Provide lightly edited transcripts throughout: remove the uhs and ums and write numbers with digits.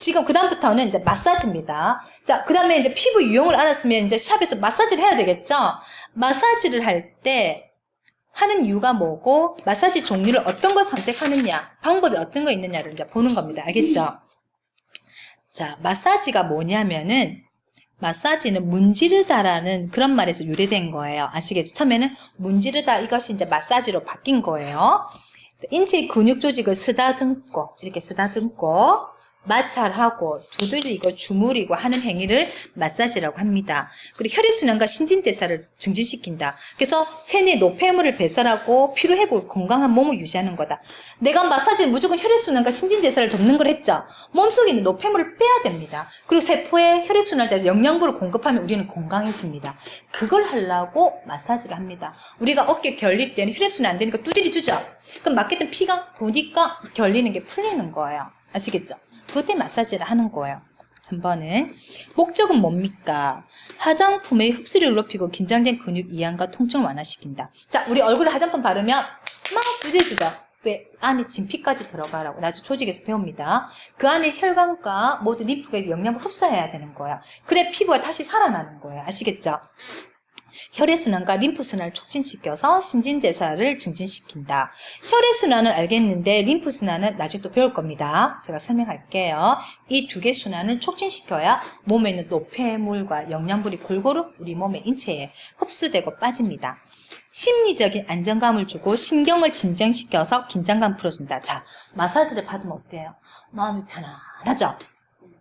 지금 그다음부터는 이제 마사지입니다. 자, 그다음에 이제 피부 유형을 알았으면 이제 샵에서 마사지를 해야 되겠죠? 마사지를 할 때 하는 이유가 뭐고, 마사지 종류를 어떤 걸 선택하느냐, 방법이 어떤 거 있느냐를 이제 보는 겁니다. 알겠죠? 자, 마사지가 뭐냐면은, 마사지는 문지르다라는 그런 말에서 유래된 거예요. 아시겠죠? 처음에는 문지르다, 이것이 이제 마사지로 바뀐 거예요. 인체의 근육 조직을 쓰다듬고, 이렇게 쓰다듬고, 마찰하고, 두드리고, 주무리고 하는 행위를 마사지라고 합니다. 그리고 혈액순환과 신진대사를 증진시킨다. 그래서 체내 노폐물을 배설하고 피로회복, 건강한 몸을 유지하는 거다. 내가 마사지는 무조건 혈액순환과 신진대사를 돕는 걸 했죠. 몸속에 있는 노폐물을 빼야 됩니다. 그리고 세포에 혈액순환돼서 영양분을 공급하면 우리는 건강해집니다. 그걸 하려고 마사지를 합니다. 우리가 어깨 결릴 때는 혈액순환 안 되니까 두드리 주죠. 그럼 맞게 피가 도니까 결리는 게 풀리는 거예요. 아시겠죠? 그때 마사지를 하는 거예요. 3번은 목적은 뭡니까? 화장품의 흡수력을 높이고 긴장된 근육 이완과 통증을 완화시킨다. 자, 우리 얼굴에 화장품 바르면 막 두드려주죠. 왜? 안에 진피까지 들어가라고 나중에 조직에서 배웁니다. 그 안에 혈관과 모두 림프가 영양을 흡수해야 되는 거예요. 그래 피부가 다시 살아나는 거예요. 아시겠죠? 혈액순환과 림프순환을 촉진시켜서 신진대사를 증진시킨다. 혈액순환은 알겠는데 림프순환은 나중에 또 배울 겁니다. 제가 설명할게요. 이 두 개 순환을 촉진시켜야 몸에 있는 노폐물과 영양분이 골고루 우리 몸의 인체에 흡수되고 빠집니다. 심리적인 안정감을 주고 신경을 진정시켜서 긴장감 풀어준다. 자, 마사지를 받으면 어때요? 마음이 편안하죠?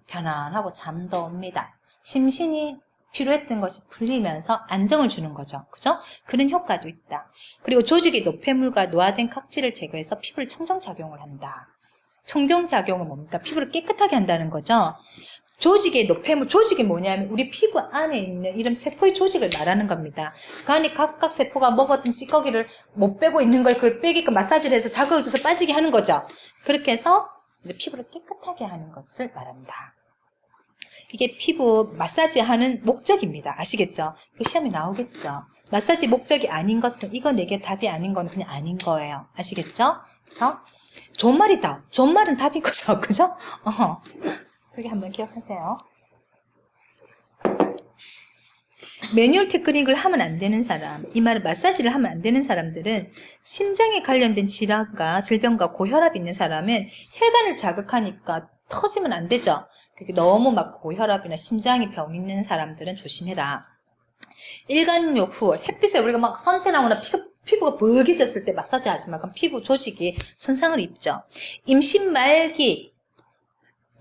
편안하고 잠도 옵니다. 심신이 필요했던 것이 풀리면서 안정을 주는 거죠. 그죠? 그런 효과도 있다. 그리고 조직의 노폐물과 노화된 각질을 제거해서 피부를 청정작용을 한다. 청정작용은 뭡니까? 피부를 깨끗하게 한다는 거죠. 조직의 노폐물, 조직이 뭐냐면 우리 피부 안에 있는 이런 세포의 조직을 말하는 겁니다. 그 안에 각각 세포가 먹었던 찌꺼기를 못 빼고 있는 걸 그걸 빼게끔 마사지를 해서 자극을 줘서 빠지게 하는 거죠. 그렇게 해서 이제 피부를 깨끗하게 하는 것을 말한다. 이게 피부 마사지 하는 목적입니다. 아시겠죠? 그 시험에 나오겠죠? 마사지 목적이 아닌 것은 이거 내게 답이 아닌 건 그냥 아닌 거예요. 아시겠죠? 그래서 좋은 말이다. 좋은 말은 답인 거죠. 그죠? 그게 한번 기억하세요. 매뉴얼 테크닉을 하면 안 되는 사람, 이 말은 마사지를 하면 안 되는 사람들은 심장에 관련된 질환과 질병과 고혈압이 있는 사람은 혈관을 자극하니까 터지면 안 되죠. 너무 막 고혈압이나 심장에 병 있는 사람들은 조심해라. 일간욕 후 햇빛에 우리가 막 선탠하거나 피부가 벌개졌을 때 마사지 하지 마. 그럼 피부 조직이 손상을 입죠. 임신 말기,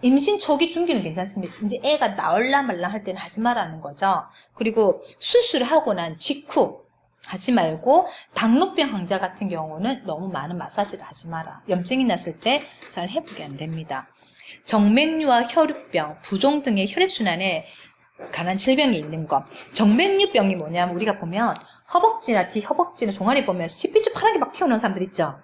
임신 초기 중기는 괜찮습니다. 이제 애가 나올라 말라 할 때는 하지 말라는 거죠. 그리고 수술을 하고 난 직후 하지 말고 당뇨병 환자 같은 경우는 너무 많은 마사지를 하지 마라. 염증이 났을 때 잘 회복이 안 됩니다. 정맥류와 혈육병, 부종 등의 혈액순환에 관한 질병이 있는 것. 정맥류병이 뭐냐면 우리가 보면 허벅지나 뒤허벅지나 종아리 보면 핏줄 파랗게 막 튀어나온 사람들 있죠.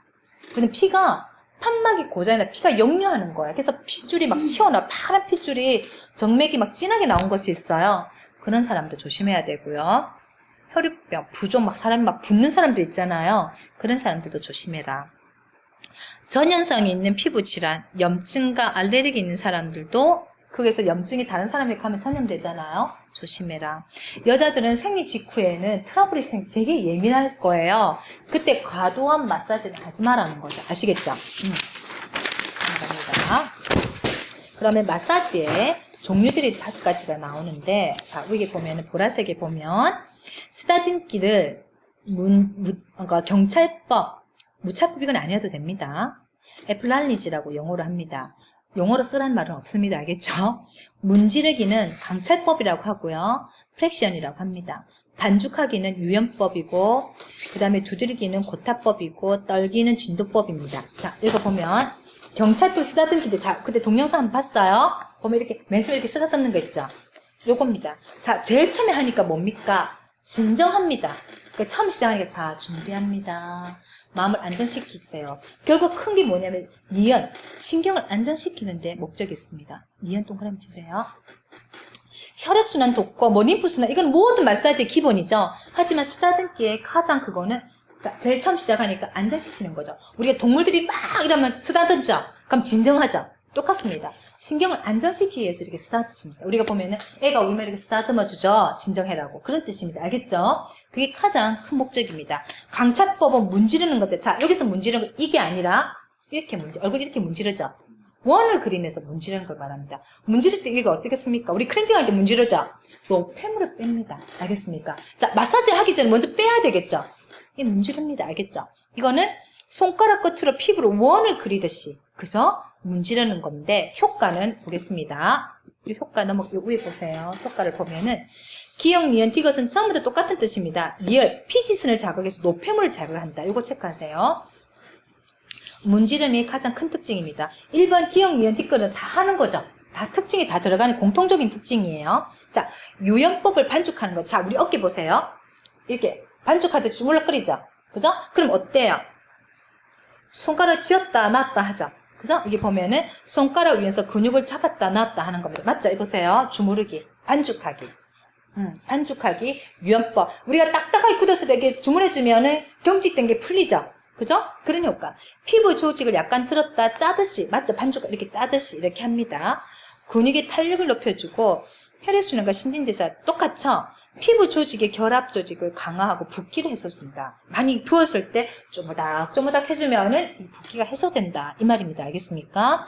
근데 피가 판막이 고장이나 피가 역류하는 거예요. 그래서 핏줄이 막 튀어나와 파란 핏줄이 정맥이 막 진하게 나온 것이 있어요. 그런 사람도 조심해야 되고요. 혈육병, 부종 막 사람이 막 붓는 사람들 있잖아요. 그런 사람들도 조심해라. 전현성이 있는 피부 질환, 염증과 알레르기 있는 사람들도 거기서 염증이 다른 사람에게 가면 전염되잖아요. 조심해라. 여자들은 생리 직후에는 트러블이 되게 예민할 거예요. 그때 과도한 마사지를 하지 말라는 거죠. 아시겠죠? 감사합니다. 그러면 마사지의 종류들이 5가지가 나오는데, 자, 여기 보면, 보라색에 보면, 쓰다듬기를 그러니까 경찰법, 무차법 이건 아니어도 됩니다. 애플랄리지라고 용어로 합니다. 용어로 쓰라는 말은 없습니다. 알겠죠? 문지르기는 강찰법이라고 하고요. 프렉션이라고 합니다. 반죽하기는 유연법이고 그 다음에 두드리기는 고타법이고 떨기는 진도법입니다. 자, 읽어보면 경찰법 쓰다듬기인데 자, 그때 동영상 한번 봤어요? 보면 이렇게 맨 처음에 이렇게 쓰다듬는 거 있죠? 요겁니다. 자, 제일 처음에 하니까 뭡니까? 진정합니다. 그러니까 처음 시작하니까 자, 준비합니다. 마음을 안정시키세요. 결국 큰 게 뭐냐면 니은, 신경을 안정시키는데 목적이 있습니다. 니은 동그라미 치세요. 혈액순환 돕고 뭐 림프순환 이건 모든 마사지의 기본이죠. 하지만 쓰다듬기의 가장 그거는 자, 제일 처음 시작하니까 안정시키는 거죠. 우리가 동물들이 막 이러면 쓰다듬죠. 그럼 진정하죠. 똑같습니다. 신경을 안정시키기 위해서 이렇게 쓰다듬습니다. 우리가 보면은 애가 울면 이렇게 쓰다듬어주죠. 진정해라고. 그런 뜻입니다. 알겠죠? 그게 가장 큰 목적입니다. 강차법은 문지르는 건데, 자, 여기서 문지르는 건 이게 아니라 이렇게 얼굴 이렇게 문지르죠. 원을 그리면서 문지르는 걸 말합니다. 문지를 때 이거 어떻게 씁니까? 우리 클렌징 할 때 문지르죠? 노폐물을 뺍니다. 알겠습니까? 자, 마사지 하기 전에 먼저 빼야 되겠죠? 이게 문지릅니다. 알겠죠? 이거는 손가락 끝으로 피부로 원을 그리듯이, 그죠? 문지르는 건데, 효과는 보겠습니다. 이 효과 요 위에 보세요. 효과를 보면은, 기역, 니은, 디귿은 전부 다 똑같은 뜻입니다. 리얼, 피지선을 자극해서 노폐물을 자극한다. 이거 체크하세요. 문지름이 가장 큰 특징입니다. 1번 기역, 니은, 디귿은 다 하는 거죠. 다 특징이 다 들어가는 공통적인 특징이에요. 자, 유연법을 반죽하는 거. 자, 우리 어깨 보세요. 이렇게 반죽하듯이 주물럭거리죠. 그죠? 그럼 어때요? 손가락 쥐었다 놨다 하죠. 그죠? 이게 보면은 손가락 위에서 근육을 잡았다 놨다 하는 겁니다. 맞죠? 이 보세요. 주무르기, 반죽하기. 반죽하기, 유연법. 우리가 딱딱하게 굳었을 때 이렇게 주물해주면은 경직된 게 풀리죠? 그죠? 그런 효과. 피부 조직을 약간 틀었다 짜듯이, 맞죠? 반죽 이렇게 짜듯이 이렇게 합니다. 근육의 탄력을 높여주고 혈액순환과 신진대사 똑같죠? 피부 조직의 결합 조직을 강화하고 붓기를 해소준다. 많이 부었을 때 쪼무닥 해주면은 이 붓기가 해소된다. 이 말입니다. 알겠습니까?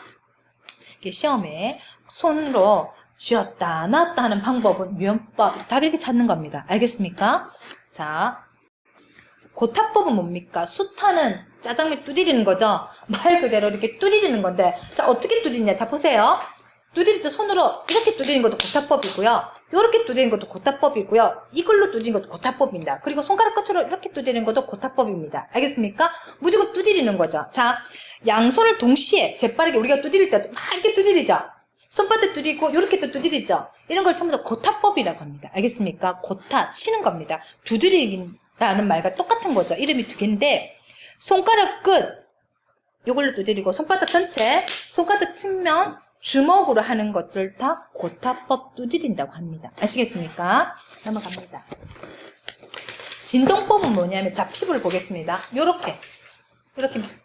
이게 시험에 손으로 쥐었다 놨다 하는 방법은 유연법. 답 이렇게 찾는 겁니다. 알겠습니까? 자, 고타법은 뭡니까? 수타는 짜장면 두드리는 거죠. 말 그대로 이렇게 두드리는 건데, 자, 어떻게 두드리냐? 자, 보세요. 두드릴 때 손으로 이렇게 두드리는 것도 고타법이고요. 이렇게 두드리는 것도 고타법이고요. 이걸로 두드리는 것도 고타법입니다. 그리고 손가락 끝으로 이렇게 두드리는 것도 고타법입니다. 알겠습니까? 무조건 두드리는 거죠. 자, 양손을 동시에 재빠르게 우리가 두드릴 때 막 이렇게 두드리죠. 손바닥 두드리고 이렇게 또 두드리죠. 이런 걸 전부 다 고타법이라고 합니다. 알겠습니까? 고타, 치는 겁니다. 두드리다는 말과 똑같은 거죠. 이름이 두 개인데 손가락 끝 이걸로 두드리고 손바닥 전체, 손가락 측면, 주먹으로 하는 것들 다 고타법 두드린다고 합니다. 아시겠습니까? 넘어갑니다. 진동법은 뭐냐면, 자, 피부를 보겠습니다. 요렇게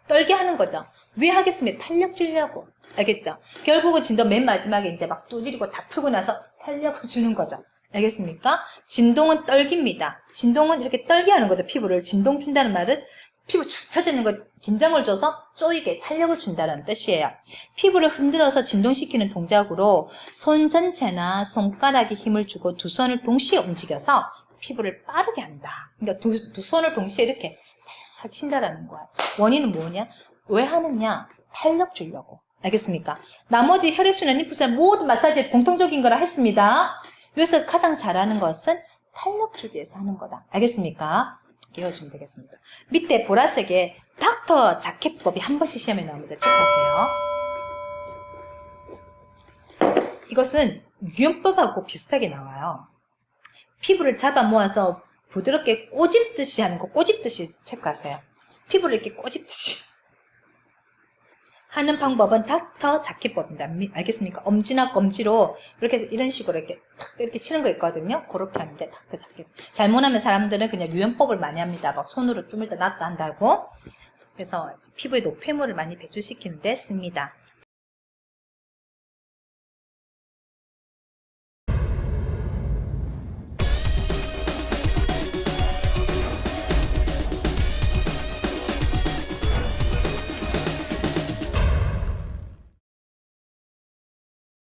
떨게 하는 거죠. 왜 하겠습니까? 탄력 주려고. 알겠죠? 결국은 진동 맨 마지막에 이제 막 두드리고 다 풀고 나서 탄력을 주는 거죠. 알겠습니까? 진동은 떨기입니다. 진동은 이렇게 떨게 하는 거죠. 피부를. 진동 준다는 말은 피부 축 처져 있는 거 긴장을 줘서 쪼이게 탄력을 준다는 뜻이에요. 피부를 흔들어서 진동시키는 동작으로 손 전체나 손가락에 힘을 주고 두 손을 동시에 움직여서 피부를 빠르게 한다. 그러니까 두 손을 동시에 이렇게 탁 친다라는 거야. 원인은 뭐냐? 왜 하느냐? 탄력 주려고. 알겠습니까? 나머지 혈액순환, 리프순환 모든 마사지의 공통적인 거라 했습니다. 여기서 가장 잘하는 것은 탄력 주기 위해서 하는 거다. 알겠습니까? 이어주면 되겠습니다. 밑에 보라색에 닥터 자켓법이 한 번씩 시험에 나옵니다. 체크하세요. 이것은 유연법하고 비슷하게 나와요. 피부를 잡아 모아서 부드럽게 꼬집듯이 하는 거, 꼬집듯이 체크하세요. 피부를 이렇게 꼬집듯이 하는 방법은 닥터 자켓법입니다. 알겠습니까? 엄지나 검지로 이렇게 해서 이런 식으로 이렇게 탁 이렇게 치는 거 있거든요. 그렇게 하는데 닥터 자켓. 잘못하면 사람들은 그냥 유연법을 많이 합니다. 막 손으로 쭈물다 놨다 한다고. 그래서 피부에 노폐물을 많이 배출시키는 데 씁니다.